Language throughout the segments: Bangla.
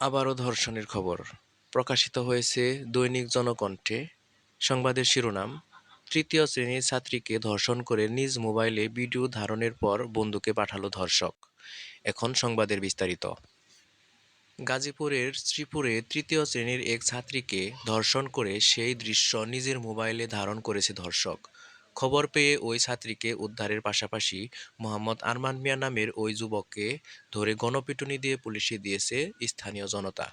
আবারও ধর্ষণের খবর প্রকাশিত হয়েছে দৈনিক জনকণ্ঠে। সংবাদের শিরোনাম, তৃতীয় শ্রেণীর ছাত্রীকে ধর্ষণ করে নিজ মোবাইলে ভিডিও ধারণের পর বন্ধুকে পাঠালো ধর্ষক। এখন সংবাদের বিস্তারিত। গাজীপুরের শ্রীপুরে তৃতীয় শ্রেণীর এক ছাত্রীকে ধর্ষণ করে সেই দৃশ্য নিজের মোবাইলে ধারণ করেছে ধর্ষক। খবর পেয়ে ওই ছাত্রীকে উদ্ধারের পাশাপাশি মোহাম্মদ আরমান মিয়া নামের ওই যুবককে ধরে গণপিটুনি দিয়ে পুলিশে দিয়েছে স্থানীয় জনতা।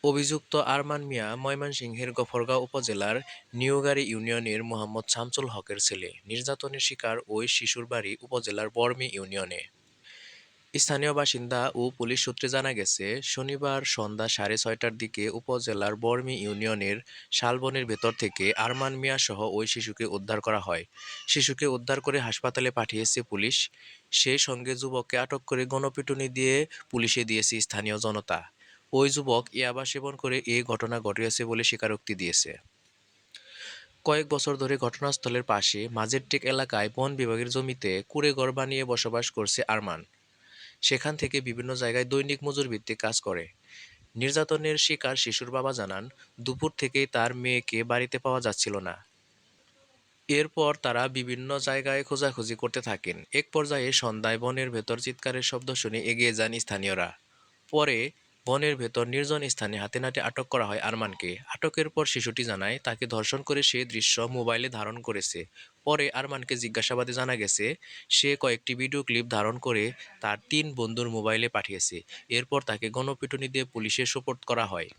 অভিযুক্ত আরমান মিয়া ময়মনসিংহের গফরগাঁও উপজেলার নিউগাড়ী ইউনিয়নের মোহাম্মদ শামসুল হকের ছেলে। নির্যাতনের শিকার ওই শিশুর বাড়ি উপজেলার বর্মি ইউনিয়নে। স্থানীয় বাসিন্দা ও পুলিশ সূত্রে জানা গেছে, শনিবার সন্ধ্যা 6:30টার দিকে উপজেলার বর্মি ইউনিয়নের শালবনের ভেতর থেকে আরমান মিয়া সহ ওই শিশুকে উদ্ধার করা হয়। শিশুকে উদ্ধার করে হাসপাতালে পাঠিয়েছে পুলিশ। সেই সঙ্গে যুবককে আটক করে গণপিটুনি দিয়ে পুলিশে দিয়েছে স্থানীয় জনতা। ওই যুবক ইয়াবা সেবন করে এ ঘটনা ঘটিয়েছে বলে স্বীকারোক্তি দিয়েছে। কয়েক বছর ধরে ঘটনাস্থলের পাশে মাঝেরটেক এলাকায় বন বিভাগের জমিতে কুঁড়েঘর বানিয়ে বসবাস করছে আরমান। সেখান থেকে বিভিন্ন জায়গায় দৈনিক মজুর ভিত্তিক কাজ করে। নির্যাতনের শিকার শিশুর বাবা জানান, দুপুর থেকেই তার মেয়েকে বাড়িতে পাওয়া যাচ্ছিল না। এরপর তারা বিভিন্ন জায়গায় খোঁজাখুঁজি করতে থাকেন। এক পর্যায়ে সন্ধ্যায় বনের ভেতর চিৎকারের শব্দ শুনে এগিয়ে যান স্থানীয়রা। পরে বনের ভেতর নির্জন স্থানে হাতেনাতে আটক করা হয় আরমানকে। আটকের পর শিশুটি জানায়, তাকে ধর্ষণ করে সে দৃশ্য মোবাইলে ধারণ করেছে। পরে আরমানকে জিজ্ঞাসাবাদে জানা গেছে, সে কয়েকটি ভিডিও ক্লিপ ধারণ করে তার ৩ বন্ধুর মোবাইলে পাঠিয়েছে। এরপর তাকে গণপিটুনি দিয়ে পুলিশে সোপর্দ করা হয়।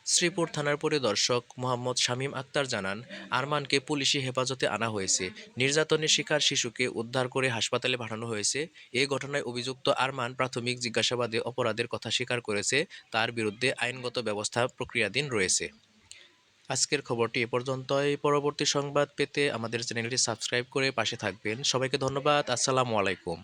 শ্রীপুর থানার পরিদর্শক মোহাম্মদ শামীম আক্তার জানান, আরমানকে পুলিশি হেফাজতে আনা হয়েছে। নির্যাতনের শিকার শিশুকে উদ্ধার করে হাসপাতালে পাঠানো হয়েছে। এ ঘটনায় অভিযুক্ত আরমান প্রাথমিক জিজ্ঞাসাবাদে অপরাধের কথা স্বীকার করেছে। তার বিরুদ্ধে আইনগত ব্যবস্থা প্রক্রিয়াধীন রয়েছে। আজকের খবরটি এ পর্যন্তই। পরবর্তী সংবাদ পেতে আমাদের চ্যানেলটি সাবস্ক্রাইব করে পাশে থাকবেন। সবাইকে ধন্যবাদ। আসসালামু আলাইকুম।